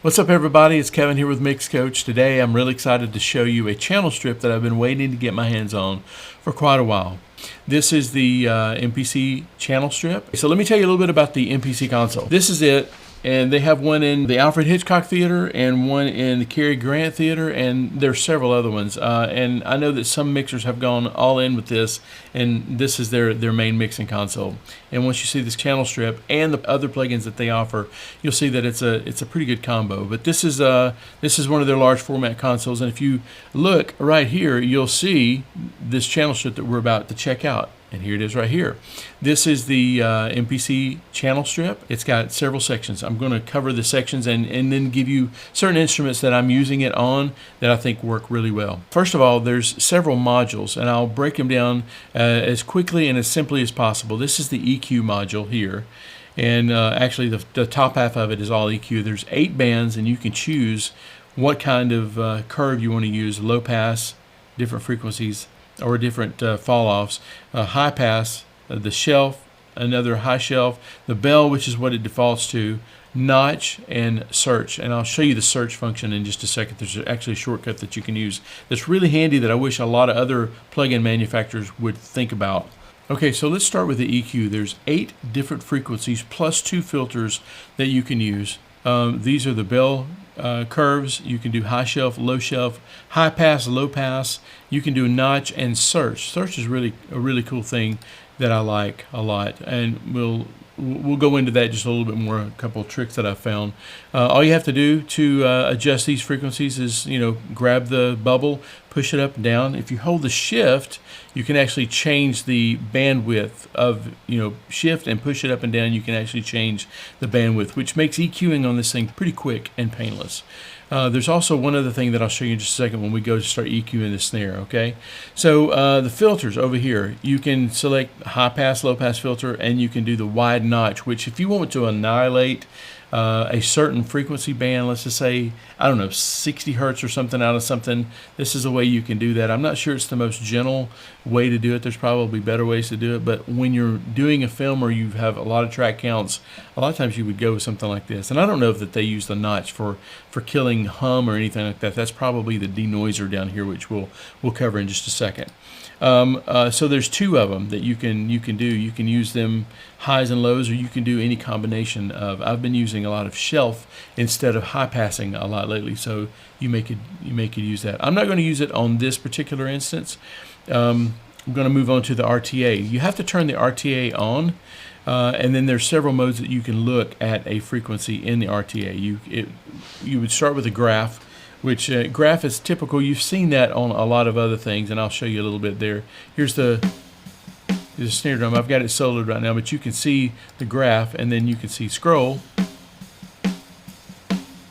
What's up, everybody? It's Kevin here with Mix Coach. Today I'm really excited to show you a channel strip that I've been waiting to get my hands on for quite a while. This is the MPC channel strip. So let me tell you a little bit about the MPC Console. This is it, and they have one in the Alfred Hitchcock Theater and one in the Cary Grant Theater, and there's several other ones. And I know that some mixers have gone all in with this, and this is their main mixing console. And once you see this channel strip and the other plugins that they offer, you'll see that it's a pretty good combo. But this is one of their large format consoles, and if you look right here, you'll see this channel strip that we're about to check out. And here it is right here. This is the MPC channel strip. It's got several sections. I'm going to cover the sections and then give you certain instruments that I'm using it on that I think work really well. First of all, there's several modules, and I'll break them down as quickly and as simply as possible. This is the EQ module here. And actually the top half of it is all EQ. There's 8 bands, and you can choose what kind of curve you want to use: low pass, different frequencies, or different fall-offs, high pass, the shelf, another high shelf, the bell, which is what it defaults to, notch, and search. And I'll show you the search function in just a second. There's actually a shortcut that you can use that's really handy that I wish a lot of other plug-in manufacturers would think about. Okay, so let's start with the EQ. There's 8 different frequencies plus 2 filters that you can use. These are the bell curves. You can do high shelf, low shelf, high pass, low pass. You can do notch and search. Search is really a really cool thing that I like a lot, and we'll go into that just a little bit more. A couple of tricks that I found. All you have to do to adjust these frequencies is, grab the bubble, push it up and down. If you hold the shift, you can actually change the bandwidth of, shift and push it up and down. You can actually change the bandwidth, which makes EQing on this thing pretty quick and painless. There's also one other thing that I'll show you in just a second when we go to start EQing the snare, okay? So the filters over here, you can select high pass, low pass filter, and you can do the wide notch, which if you want to annihilate a certain frequency band, let's just say, 60 hertz or something out of something, this is a way you can do that. I'm not sure it's the most gentle way to do it. There's probably better ways to do it, but when you're doing a film or you have a lot of track counts, a lot of times you would go with something like this. And I don't know if that they use the notch for killing hum or anything like that. That's probably the Denoiser down here, which we'll cover in just a second. So there's 2 of them that you can do. You can use them highs and lows, or you can do any combination of. I've been using a lot of shelf instead of high passing a lot lately, so you may could use that. I'm not going to use it on this particular instance. I'm going to move on to the RTA. You have to turn the RTA on, and then there's several modes that you can look at a frequency in the RTA. You would start with a graph, which graph is typical. You've seen that on a lot of other things, and I'll show you a little bit there. Here's the snare drum. I've got it soloed right now, but you can see the graph, and then you can see scroll.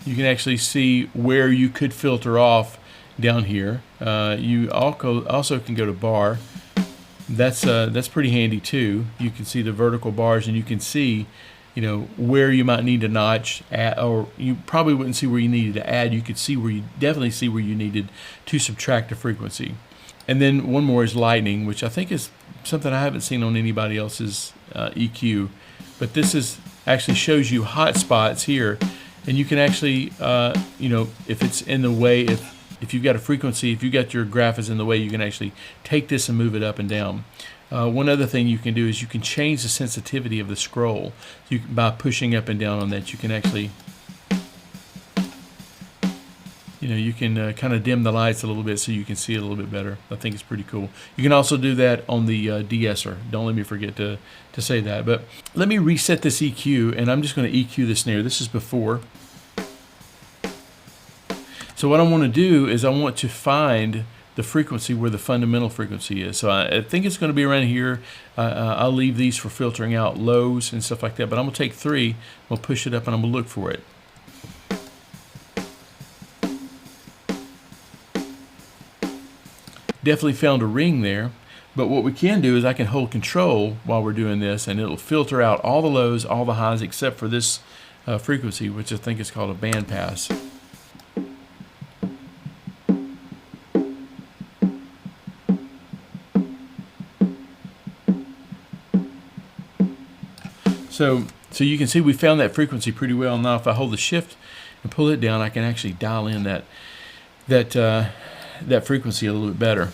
You can actually see where you could filter off down here. You also can go to bar. That's pretty handy too. You can see the vertical bars, and you can see where you might need to notch, or you probably wouldn't see where you needed to add. You could see where you definitely see where you needed to subtract a frequency. And then one more is lightning, which I think is something I haven't seen on anybody else's EQ. But this actually shows you hot spots here, and you can actually, if it's in the way, if you've got a frequency, if you got your graph is in the way, you can actually take this and move it up and down. One other thing you can do is you can change the sensitivity of the scroll. By pushing up and down on that, you can actually, you can kind of dim the lights a little bit so you can see it a little bit better. I think it's pretty cool. You can also do that on the De-Esser. Don't let me forget to say that. But let me reset this EQ, and I'm just going to EQ the snare. This is before. So what I want to do is I want to find the frequency where the fundamental frequency is. So I think it's going to be around here. I'll leave these for filtering out lows and stuff like that, but I'm going to take 3, we'll push it up, and I'm going to look for it. Definitely found a ring there, but what we can do is I can hold control while we're doing this, and it'll filter out all the lows, all the highs, except for this frequency, which I think is called a band pass. So you can see we found that frequency pretty well. Now if I hold the shift and pull it down, I can actually dial in that frequency a little bit better.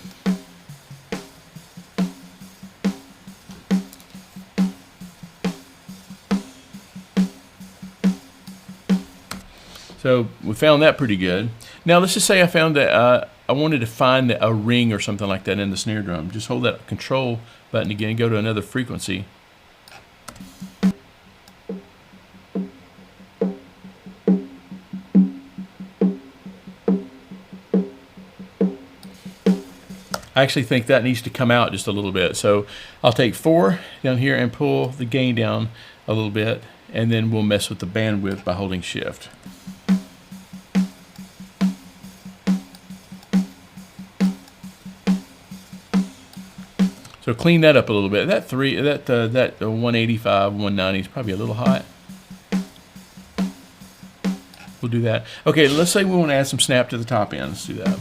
So we found that pretty good. Now let's just say I found that I wanted to find a ring or something like that in the snare drum. Just hold that control button again, go to another frequency. I actually think that needs to come out just a little bit. So I'll take 4 down here and pull the gain down a little bit, and then we'll mess with the bandwidth by holding shift. So clean that up a little bit. That 185, 190 is probably a little hot. We'll do that. Okay, let's say we want to add some snap to the top end. Let's do that.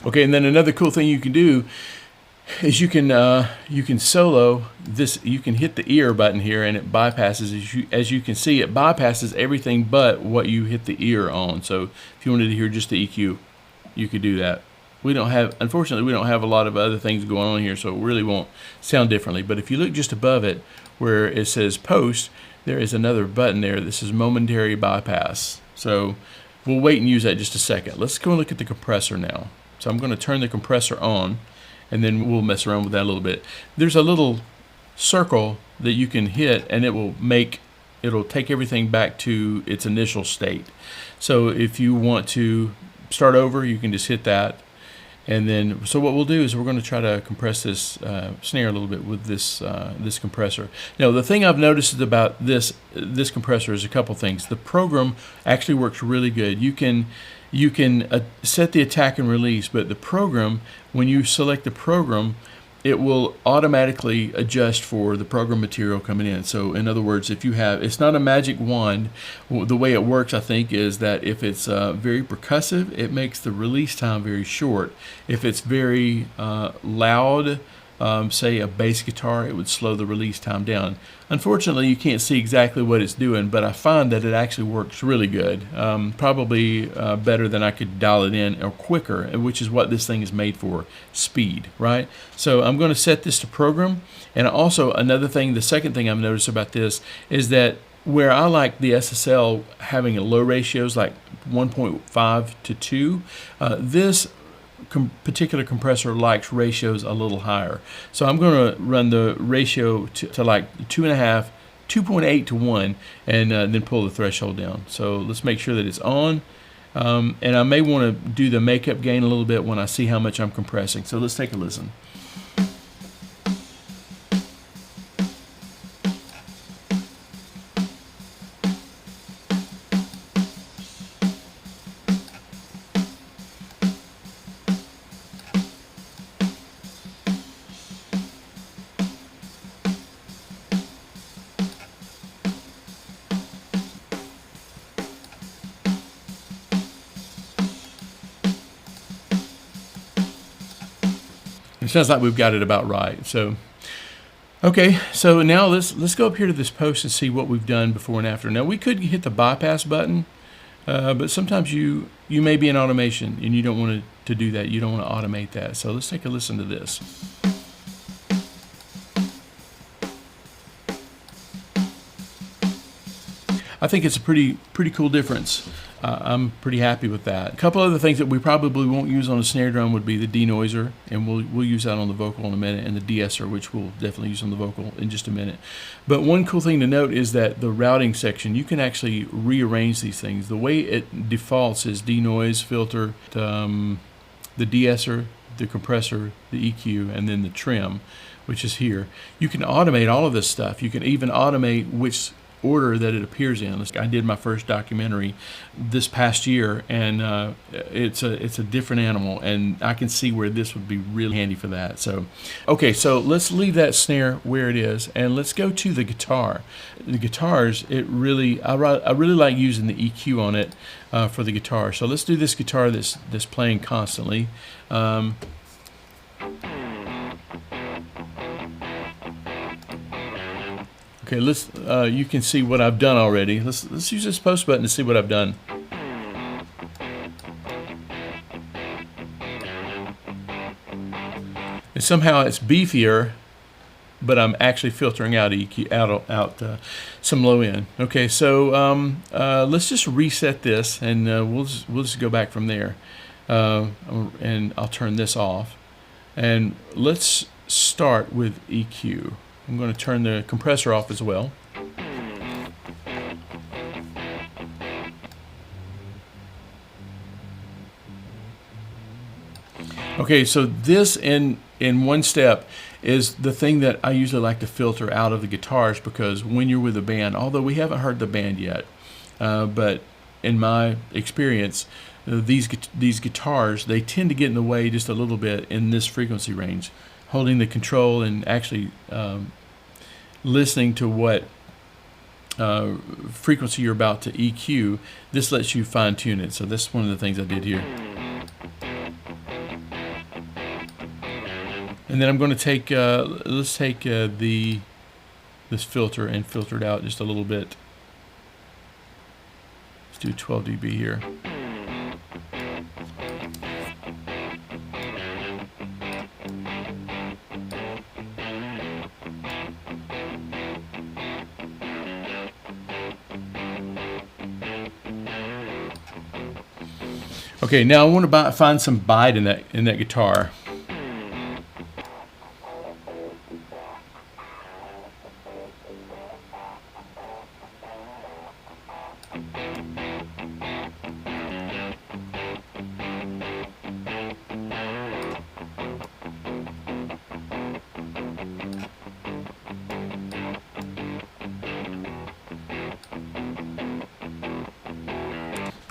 Okay, and then another cool thing you can do is you can solo this. You can hit the ear button here, and it bypasses. As you can see, it bypasses everything but what you hit the ear on. So if you wanted to hear just the EQ, you could do that. Unfortunately, we don't have a lot of other things going on here, so it really won't sound differently. But if you look just above it, where it says post, there is another button there that says momentary bypass. So we'll wait and use that just a second. Let's go and look at the compressor now. So I'm going to turn the compressor on, and then we'll mess around with that a little bit. There's a little circle that you can hit, and it'll take everything back to its initial state. So if you want to start over, you can just hit that. And then, so what we'll do is we're going to try to compress this snare a little bit with this this compressor. Now, the thing I've noticed about this compressor is a couple things. The program actually works really good. You can set the attack and release, but the program, when you select the program, it will automatically adjust for the program material coming in. So in other words, if you have, it's not a magic wand. The way it works, I think, is that if it's very percussive, it makes the release time very short. If it's very loud, say a bass guitar, it would slow the release time down. Unfortunately, you can't see exactly what it's doing, but I find that it actually works really good. Probably better than I could dial it in, or quicker, which is what this thing is made for, speed, right? So I'm going to set this to program. And also another thing, the second thing I've noticed about this is that where I like the SSL having a low ratios like 1.5 to 2, this particular compressor likes ratios a little higher. So I'm going to run the ratio to like 2.5, 2.8 to 1, and then pull the threshold down. So let's make sure that it's on. And I may want to do the makeup gain a little bit when I see how much I'm compressing. So let's take a listen. It sounds like we've got it about right. So, okay, so now let's go up here to this post and see what we've done before and after. Now we could hit the bypass button, but sometimes you may be in automation and you don't want to do that. You don't want to automate that. So let's take a listen to this. I think it's a pretty cool difference. I'm pretty happy with that. A couple other things that we probably won't use on a snare drum would be the Denoiser, and we'll use that on the vocal in a minute, and the De-Esser, which we'll definitely use on the vocal in just a minute. But one cool thing to note is that the routing section, you can actually rearrange these things. The way it defaults is denoise, filter, the De-Esser, the compressor, the EQ, and then the trim, which is here. You can automate all of this stuff. You can even automate which order that it appears in. I did my first documentary this past year, and it's a different animal, and I can see where this would be really handy for that. So, okay, so let's leave that snare where it is, and let's go to the guitar. The guitars, I really like using the EQ on it for the guitar. So let's do this guitar that's playing constantly. Okay, you can see what I've done already. Let's use this post button to see what I've done. And somehow it's beefier, but I'm actually filtering out EQ, some low end. Okay, so let's just reset this, and we'll just go back from there. And I'll turn this off, and let's start with EQ. I'm going to turn the compressor off as well. Okay, so this in one step is the thing that I usually like to filter out of the guitars, because when you're with a band, although we haven't heard the band yet, but in my experience, these guitars, they tend to get in the way just a little bit in this frequency range. Holding the control and actually listening to what frequency you're about to EQ, this lets you fine tune it. So this is one of the things I did here. And then I'm going to take, let's take this filter and filter it out just a little bit. Let's do 12 dB here. Okay, now I want to find some bite in that guitar.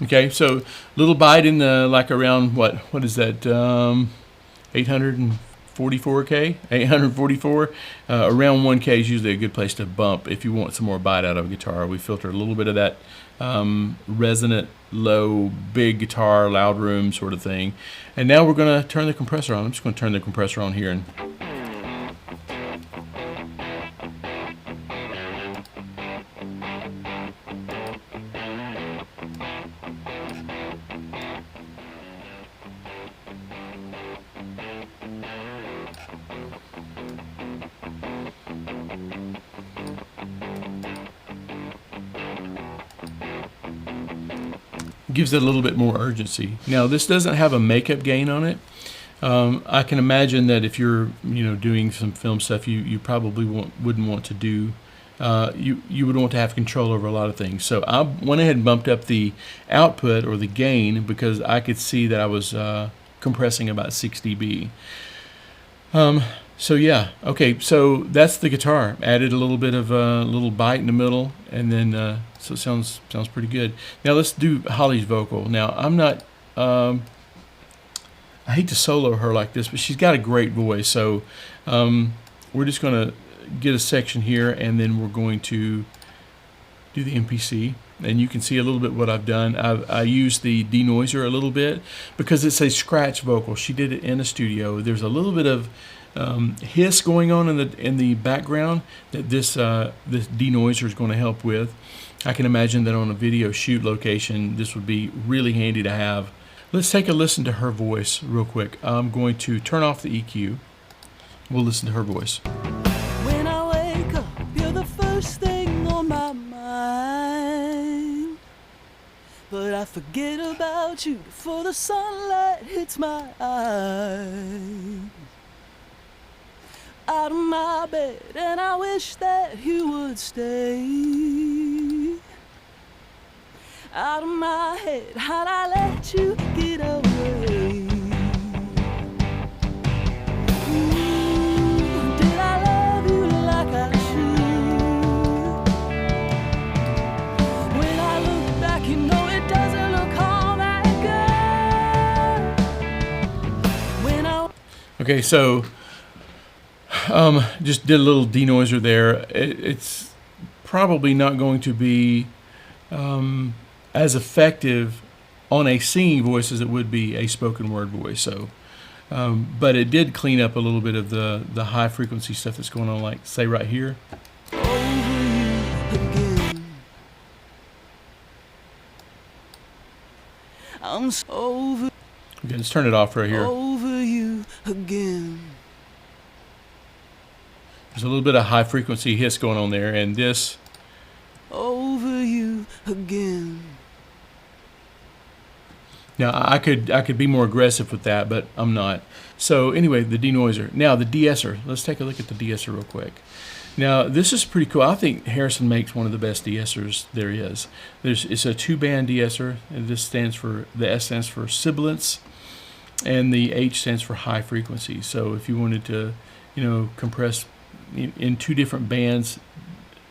Okay, so little bite in the, like around what is that, 844K, 844, around 1K is usually a good place to bump if you want some more bite out of a guitar. We filter a little bit of that resonant, low, big guitar, loud room sort of thing. And now we're going to turn the compressor on. I'm just going to turn the compressor on here. And gives it a little bit more urgency. Now this doesn't have a makeup gain on it. I can imagine that if you're doing some film stuff, you probably wouldn't want to do. You would want to have control over a lot of things. So I went ahead and bumped up the output or the gain because I could see that I was compressing about 6 dB. So yeah, okay, so that's the guitar. Added a little bit of a little bite in the middle, and then so it sounds pretty good. Now let's do Holly's vocal. Now I'm not, I hate to solo her like this, but she's got a great voice. So we're just going to get a section here, and then we're going to do the MPC. And you can see a little bit what I've done. I used the Denoiser a little bit because it's a scratch vocal. She did it in a studio. There's a little bit of hiss going on in the background that this Denoiser is going to help with. I can imagine that on a video shoot location, this would be really handy to have. Let's take a listen to her voice real quick. I'm going to turn off the EQ. We'll listen to her voice. When I wake up, you're the first thing on my mind. But I forget about you before the sunlight hits my eyes. Out of my bed, and I wish that you would stay. Out of my head, how'd I let you get away? Did I love you like I should? Okay, so just did a little denoiser there. It's probably not going to be as effective on a singing voice as it would be a spoken word voice. So, but it did clean up a little bit of the high frequency stuff that's going on, like say right here. I'm over. Okay, let's turn it off right here. Over you again. There's a little bit of high frequency hiss going on there, and this. Over you again. Now I could be more aggressive with that, but I'm not. So anyway, the denoiser. Now the De-Esser. Let's take a look at the De-Esser real quick. Now this is pretty cool. I think Harrison makes one of the best De-Essers there is. It's a 2-band De-Esser, and this stands for, the S stands for sibilance, and the H stands for high frequency. So if you wanted to, compress in 2 different bands,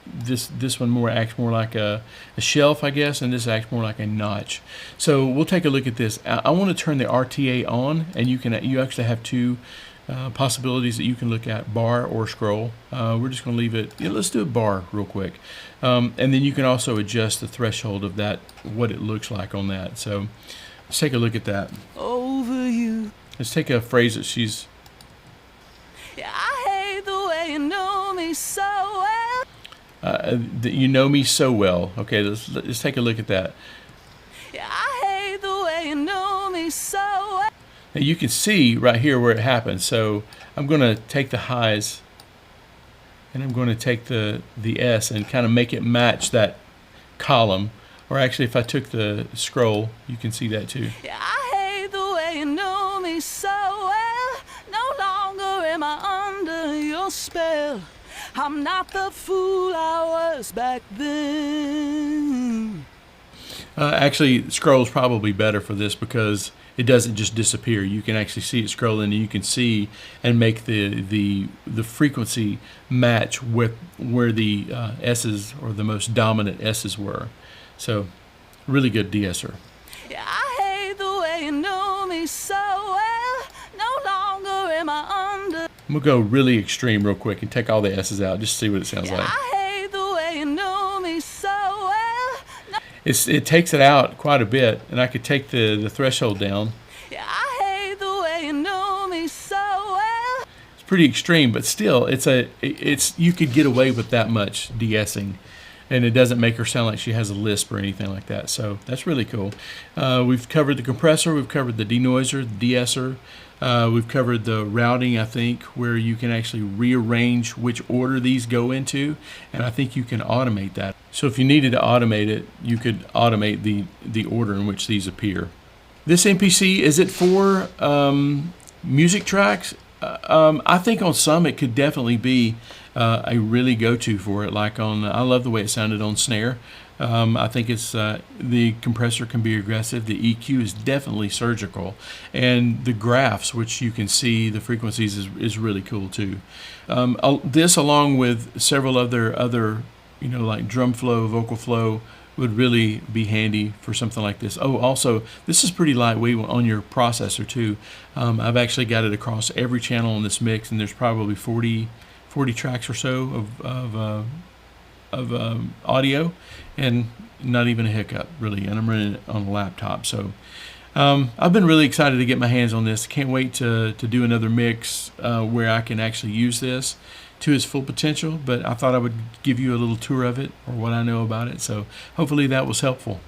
this one acts more like a shelf, I guess, and this acts more like a notch. So we'll take a look at this. I want to turn the RTA on, and you actually have 2 possibilities that you can look at: bar or scroll. We're just going to leave it. Let's do a bar real quick, and then you can also adjust the threshold of that, what it looks like on that. So let's take a look at that. Over you. Let's take a phrase that she's. Yeah, I hate the way you know me so well. That you know me so well. Okay, let's take a look at that. Yeah, I hate the way you know me so well. Now you can see right here where it happens. So I'm going to take the highs, and I'm going to take the S and kind of make it match that column. Or actually, if I took the scroll, you can see that too. Yeah, I hate the way you know me so well. No longer am I under your spell. I'm not the fool I was back then. Actually, scroll is probably better for this because it doesn't just disappear. You can actually see it scrolling, and you can see and make the frequency match with where the S's, or the most dominant S's, were. So, really good De-Esser. Yeah, I hate the way you know me so well. No longer am I under. We'll go really extreme real quick and take all the S's out, just to see what it sounds like. I hate the way you know me so well. No. It takes it out quite a bit, and I could take the threshold down. Yeah, I hate the way you know me so well. It's pretty extreme, but still, you could get away with that much de-essing, and it doesn't make her sound like she has a lisp or anything like that. So that's really cool. We've covered the compressor, we've covered the denoiser, the De-Esser. We've covered the routing, I think, where you can actually rearrange which order these go into, and I think you can automate that. So if you needed to automate it, you could automate the order in which these appear. This MPC, is it for music tracks? I think on some it could definitely be a really go-to for it. Like I love the way it sounded on Snare. I think it's the compressor can be aggressive. The EQ is definitely surgical, and the graphs, which you can see the frequencies, is really cool too. This, along with several other like drum flow, vocal flow, would really be handy for something like this. Oh, also, this is pretty lightweight on your processor too. I've actually got it across every channel in this mix, and there's probably 40 tracks or so of audio, and not even a hiccup really, and I'm running it on a laptop. So I've been really excited to get my hands on this. Can't wait to do another mix where I can actually use this to its full potential, but I thought I would give you a little tour of it, or what I know about it. So hopefully that was helpful.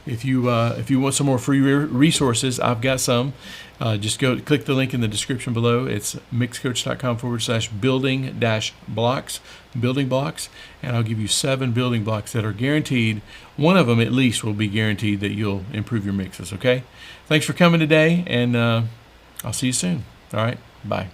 If you want some more free resources, I've got some. Just click the link in the description below. It's mixcoach.com/building-blocks, building blocks, and I'll give you 7 building blocks that are guaranteed. One of them at least will be guaranteed that you'll improve your mixes. Okay? Thanks for coming today, and I'll see you soon. All right? Bye.